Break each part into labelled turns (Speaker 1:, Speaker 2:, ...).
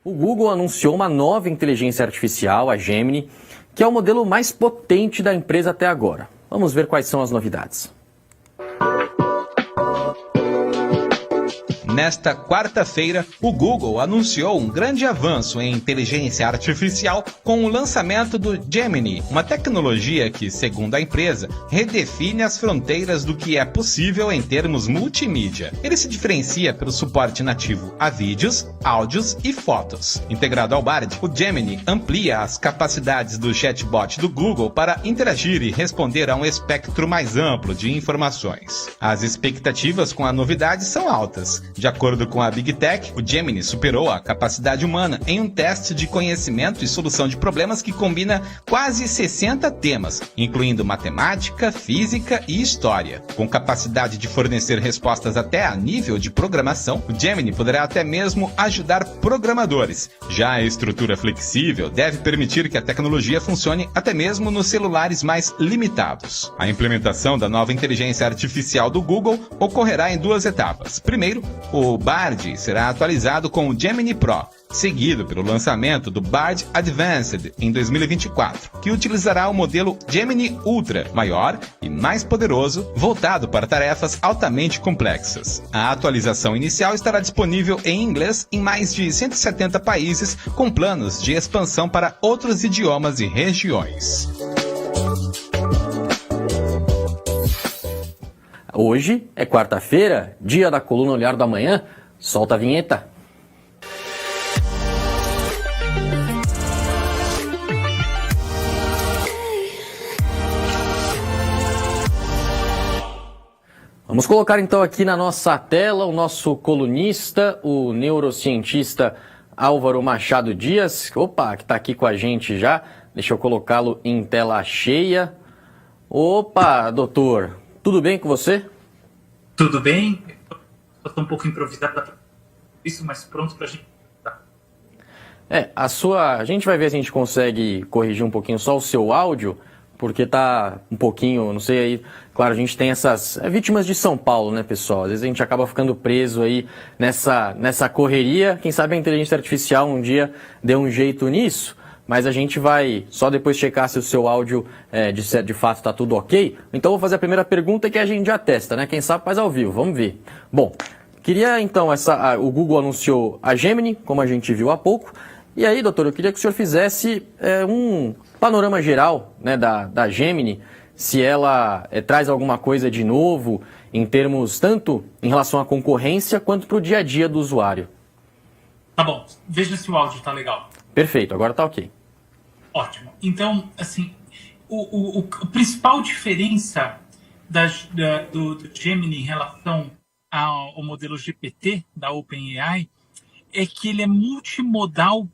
Speaker 1: O Google anunciou uma nova inteligência artificial, a Gemini, que é o modelo mais potente da empresa até agora. Vamos ver quais são as novidades.
Speaker 2: Nesta quarta-feira, o Google anunciou um grande avanço em inteligência artificial com o lançamento do Gemini, uma tecnologia que, segundo a empresa, redefine as fronteiras do que é possível em termos multimídia. Ele se diferencia pelo suporte nativo a vídeos, áudios e fotos. Integrado ao Bard, o Gemini amplia as capacidades do chatbot do Google para interagir e responder a um espectro mais amplo de informações. As expectativas com a novidade são altas. De acordo com a Big Tech, o Gemini superou a capacidade humana em um teste de conhecimento e solução de problemas que combina quase 60 temas, incluindo matemática, física e história. Com capacidade de fornecer respostas até a nível de programação, o Gemini poderá até mesmo ajudar programadores. Já a estrutura flexível deve permitir que a tecnologia funcione até mesmo nos celulares mais limitados. A implementação da nova inteligência artificial do Google ocorrerá em duas etapas. Primeiro, o Bard será atualizado com o Gemini Pro, seguido pelo lançamento do Bard Advanced em 2024, que utilizará o modelo Gemini Ultra, maior e mais poderoso, voltado para tarefas altamente complexas. A atualização inicial estará disponível em inglês em mais de 170 países, com planos de expansão para outros idiomas e regiões.
Speaker 1: Hoje é quarta-feira, dia da coluna Olhar do Amanhã. Solta a vinheta. Vamos colocar então aqui na nossa tela o nosso colunista, o neurocientista Álvaro Machado Dias. Opa, que está aqui com a gente já. Deixa eu colocá-lo em tela cheia. Opa, doutor. Tudo bem com você?
Speaker 3: Tudo bem. Estou um pouco improvisado isso, mas pronto para a gente.
Speaker 1: A gente vai ver se a gente consegue corrigir um pouquinho só o seu áudio, porque tá um pouquinho, não sei aí. Claro, a gente tem essas vítimas de São Paulo, né, pessoal? Às vezes a gente acaba ficando preso aí nessa correria. Quem sabe a inteligência artificial um dia dê um jeito nisso. Mas a gente vai só depois checar se o seu áudio de fato está tudo ok. Então vou fazer a primeira pergunta que a gente já testa, né? Quem sabe faz ao vivo, vamos ver. Bom, queria então, o Google anunciou a Gemini, como a gente viu há pouco. E aí, doutor, eu queria que o senhor fizesse um panorama geral, né, da Gemini, se ela traz alguma coisa de novo em termos tanto em relação à concorrência quanto para o dia a dia do usuário.
Speaker 3: Tá bom, veja se o áudio está legal.
Speaker 1: Perfeito, agora está ok.
Speaker 3: Ótimo. Então, assim, a principal diferença do Gemini em relação ao modelo GPT da OpenAI é que ele é multimodal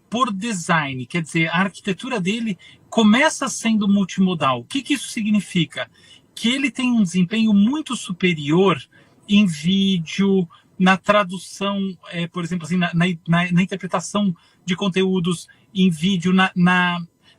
Speaker 3: por design. Quer dizer, a arquitetura dele começa sendo multimodal. O que isso significa? Que ele tem um desempenho muito superior em vídeo, na tradução, por exemplo, assim, na interpretação de conteúdos em vídeo,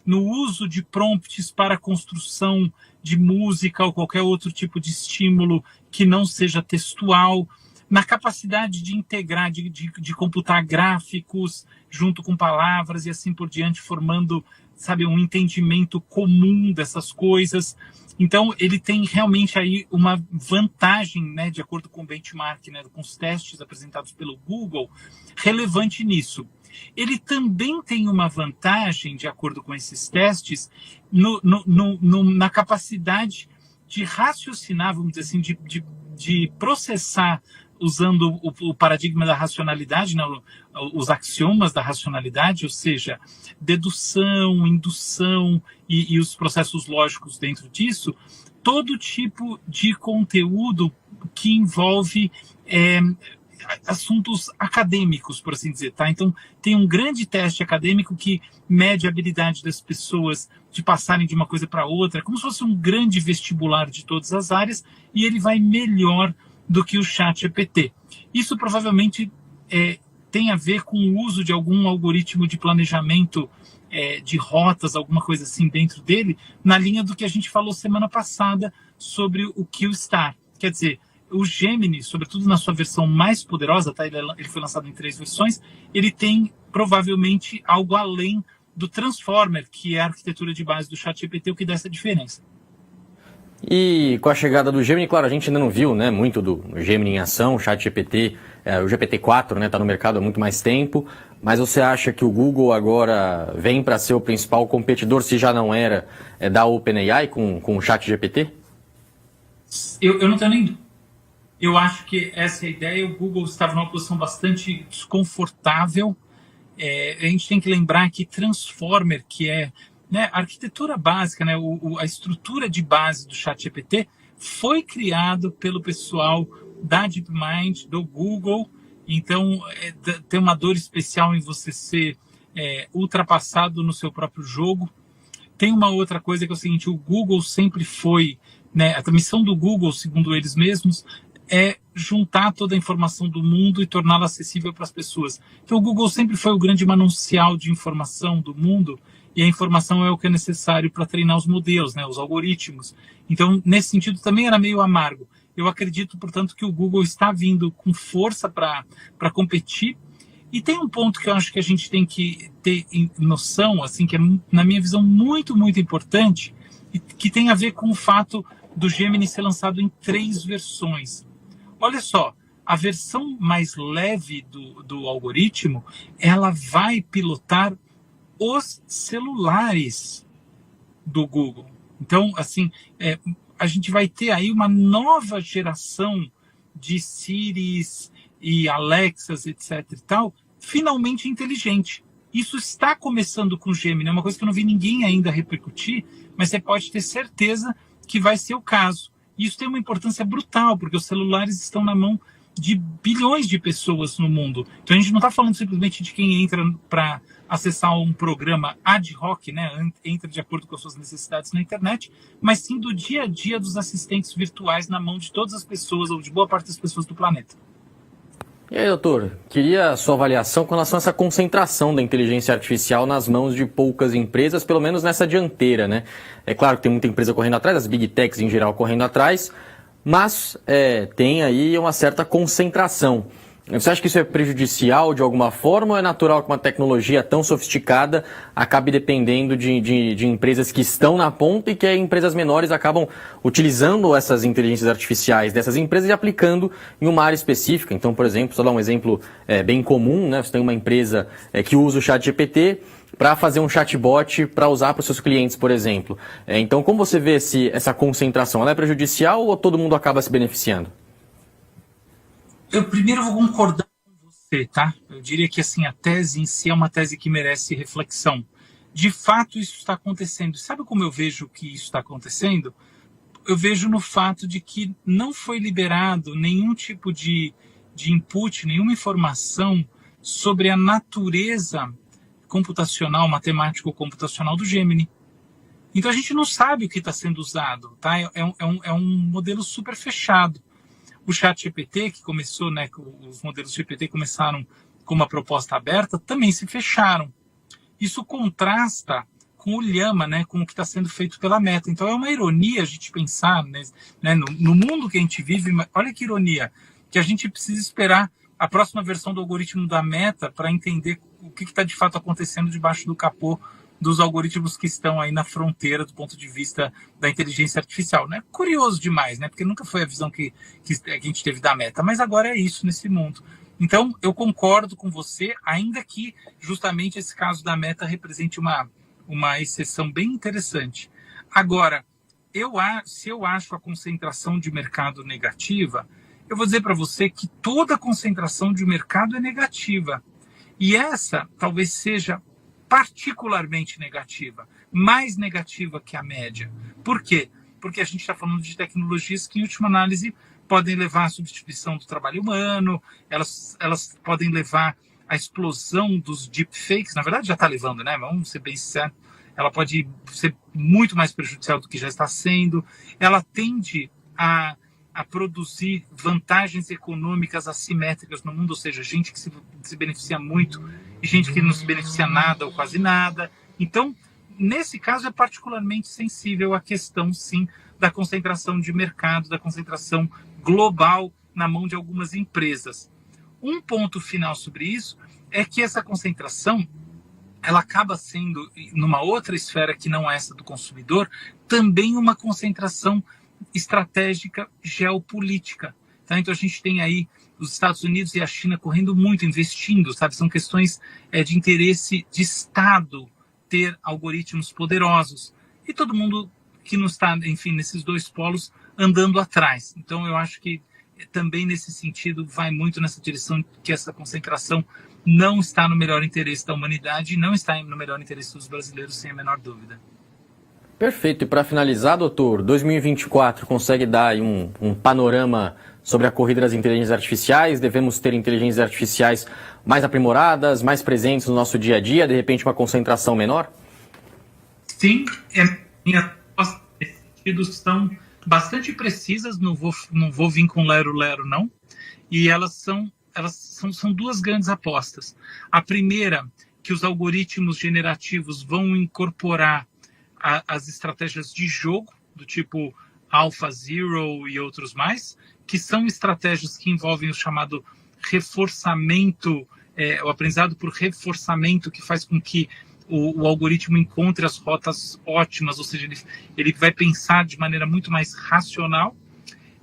Speaker 3: no uso de prompts para a construção de música ou qualquer outro tipo de estímulo que não seja textual, na capacidade de integrar, de computar gráficos junto com palavras e assim por diante, formando, sabe, um entendimento comum dessas coisas. Então, ele tem realmente aí uma vantagem, né, de acordo com o benchmark, né, com os testes apresentados pelo Google, relevante nisso. Ele também tem uma vantagem, de acordo com esses testes, na capacidade de raciocinar, vamos dizer assim, de processar, usando o paradigma da racionalidade, né, os axiomas da racionalidade, ou seja, dedução, indução e os processos lógicos dentro disso, todo tipo de conteúdo que envolve assuntos acadêmicos, por assim dizer, tá? Então, tem um grande teste acadêmico que mede a habilidade das pessoas de passarem de uma coisa para outra, como se fosse um grande vestibular de todas as áreas, e ele vai melhor do que o ChatGPT. Isso provavelmente tem a ver com o uso de algum algoritmo de planejamento de rotas, alguma coisa assim dentro dele, na linha do que a gente falou semana passada sobre o Q-Star. Quer dizer, o Gemini, sobretudo na sua versão mais poderosa, tá? Ele foi lançado em 3 versões, ele tem provavelmente algo além do Transformer, que é a arquitetura de base do ChatGPT, o que dá essa diferença.
Speaker 1: E com a chegada do Gemini, claro, a gente ainda não viu, né, muito do Gemini em ação, o ChatGPT, o GPT-4, né, está no mercado há muito mais tempo, mas você acha que o Google agora vem para ser o principal competidor, se já não era, da OpenAI com o ChatGPT?
Speaker 3: Eu não tenho nem dúvida. Eu acho que essa é a ideia. O Google estava numa posição bastante desconfortável. A gente tem que lembrar que Transformer, que é, né, a arquitetura básica, né, a estrutura de base do ChatGPT, foi criado pelo pessoal da DeepMind, do Google. Então, tem uma dor especial em você ser ultrapassado no seu próprio jogo. Tem uma outra coisa que é o seguinte: o Google sempre foi, né, a missão do Google, segundo eles mesmos, é juntar toda a informação do mundo e torná-la acessível para as pessoas. Então, o Google sempre foi o grande manancial de informação do mundo, e a informação é o que é necessário para treinar os modelos, né, os algoritmos. Então, nesse sentido, também era meio amargo. Eu acredito, portanto, que o Google está vindo com força para competir. E tem um ponto que eu acho que a gente tem que ter noção, assim, que é, na minha visão, muito, muito importante, e que tem a ver com o fato do Gemini ser lançado em 3 versões. Olha só, a versão mais leve do algoritmo, ela vai pilotar os celulares do Google. Então, assim, a gente vai ter aí uma nova geração de Siris e Alexas, etc. e tal, finalmente inteligente. Isso está começando com o Gemini, é uma coisa que eu não vi ninguém ainda repercutir, mas você pode ter certeza que vai ser o caso. Isso tem uma importância brutal, porque os celulares estão na mão de bilhões de pessoas no mundo. Então a gente não está falando simplesmente de quem entra para acessar um programa ad hoc, né, entra de acordo com as suas necessidades na internet, mas sim do dia a dia dos assistentes virtuais na mão de todas as pessoas, ou de boa parte das pessoas do planeta.
Speaker 1: E aí, doutor, queria a sua avaliação com relação a essa concentração da inteligência artificial nas mãos de poucas empresas, pelo menos nessa dianteira, né? É claro que tem muita empresa correndo atrás, as big techs em geral correndo atrás, mas tem aí uma certa concentração. Você acha que isso é prejudicial de alguma forma ou é natural que uma tecnologia tão sofisticada acabe dependendo de empresas que estão na ponta e que empresas menores acabam utilizando essas inteligências artificiais dessas empresas e aplicando em uma área específica? Então, por exemplo, só dar um exemplo bem comum, né? Você tem uma empresa que usa o ChatGPT para fazer um chatbot para usar para os seus clientes, por exemplo. Então, como você vê essa concentração? Ela é prejudicial ou todo mundo acaba se beneficiando?
Speaker 3: Eu primeiro vou concordar com você, tá? Eu diria que assim, a tese em si é uma tese que merece reflexão. De fato, isso está acontecendo. Sabe como eu vejo que isso está acontecendo? Eu vejo no fato de que não foi liberado nenhum tipo de input, nenhuma informação sobre a natureza computacional, matemático-computacional do Gemini. Então a gente não sabe o que está sendo usado, tá? É um modelo super fechado. O ChatGPT, que começou, né, os modelos GPT começaram com uma proposta aberta, também se fecharam. Isso contrasta com o Llama, né, com o que está sendo feito pela Meta. Então é uma ironia a gente pensar, né, no mundo que a gente vive, olha que ironia, que a gente precisa esperar a próxima versão do algoritmo da Meta para entender o que está de fato acontecendo debaixo do capô dos algoritmos que estão aí na fronteira do ponto de vista da inteligência artificial. Né? Curioso demais, né? Porque nunca foi a visão que a gente teve da Meta, mas agora é isso nesse mundo. Então, eu concordo com você, ainda que justamente esse caso da Meta represente uma exceção bem interessante. Agora, se eu acho a concentração de mercado negativa, eu vou dizer para você que toda concentração de mercado é negativa. E essa talvez seja particularmente negativa, mais negativa que a média. Por quê? Porque a gente está falando de tecnologias que, em última análise, podem levar à substituição do trabalho humano, elas podem levar à explosão dos deepfakes, na verdade já está levando, né? Vamos ser bem sinceros, ela pode ser muito mais prejudicial do que já está sendo, ela tende a produzir vantagens econômicas assimétricas no mundo, ou seja, gente que se beneficia muito e gente que não se beneficia nada ou quase nada. Então, nesse caso, é particularmente sensível à questão, sim, da concentração de mercado, da concentração global na mão de algumas empresas. Um ponto final sobre isso é que essa concentração ela acaba sendo, numa outra esfera que não é essa do consumidor, também uma concentração estratégica geopolítica. Tá? Então a gente tem aí os Estados Unidos e a China correndo muito, investindo, sabe? São questões de interesse de Estado ter algoritmos poderosos. E todo mundo que não está, enfim, nesses dois polos andando atrás. Então eu acho que também nesse sentido vai muito nessa direção que essa concentração não está no melhor interesse da humanidade e não está no melhor interesse dos brasileiros, sem a menor dúvida.
Speaker 1: Perfeito. E para finalizar, doutor, 2024 consegue dar aí um panorama sobre a corrida das inteligências artificiais? Devemos ter inteligências artificiais mais aprimoradas, mais presentes no nosso dia a dia, de repente uma concentração menor?
Speaker 3: Sim, minhas respostas nesse sentido são bastante precisas, não vou vir com lero-lero, não. E elas são duas grandes apostas. A primeira, que os algoritmos generativos vão incorporar as estratégias de jogo, do tipo AlphaZero e outros mais, que são estratégias que envolvem o chamado reforçamento, o aprendizado por reforçamento, que faz com que o algoritmo encontre as rotas ótimas, ou seja, ele vai pensar de maneira muito mais racional.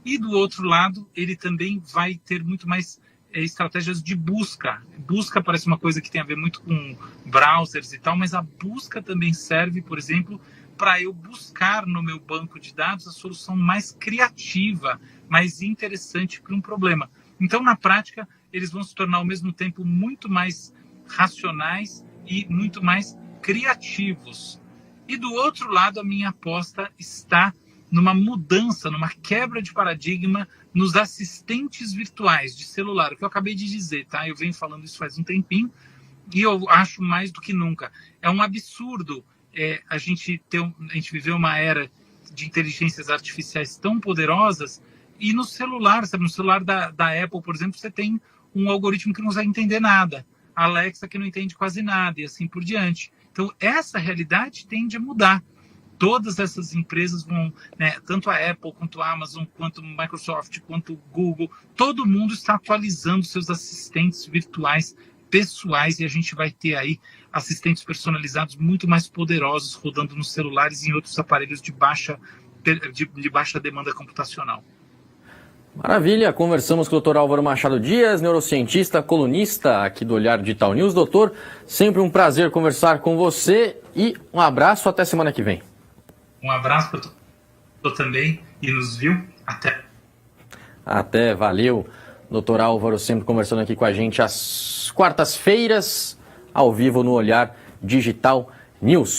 Speaker 3: E do outro lado, ele também vai ter muito mais estratégias de busca. Busca parece uma coisa que tem a ver muito com browsers e tal, mas a busca também serve, por exemplo, para eu buscar no meu banco de dados a solução mais criativa, mais interessante para um problema. Então, na prática, eles vão se tornar ao mesmo tempo muito mais racionais e muito mais criativos. E do outro lado, a minha aposta está numa mudança, numa quebra de paradigma nos assistentes virtuais de celular, o que eu acabei de dizer, tá? Eu venho falando isso faz um tempinho e eu acho mais do que nunca. É um absurdo a gente viver uma era de inteligências artificiais tão poderosas e no celular, sabe? No celular da Apple, por exemplo, você tem um algoritmo que não consegue entender nada, a Alexa que não entende quase nada e assim por diante. Então, essa realidade tende a mudar. Todas essas empresas vão, tanto a Apple, quanto a Amazon, quanto a Microsoft, quanto o Google, todo mundo está atualizando seus assistentes virtuais pessoais e a gente vai ter aí assistentes personalizados muito mais poderosos rodando nos celulares e em outros aparelhos de baixa demanda computacional.
Speaker 1: Maravilha, conversamos com o Dr. Álvaro Machado Dias, neurocientista, colunista aqui do Olhar Digital News. Doutor, sempre um prazer conversar com você e um abraço, até semana que vem.
Speaker 3: Um abraço para todos também e nos viu. Até.
Speaker 1: Até, valeu. Dr. Álvaro sempre conversando aqui com a gente às quartas-feiras, ao vivo no Olhar Digital News.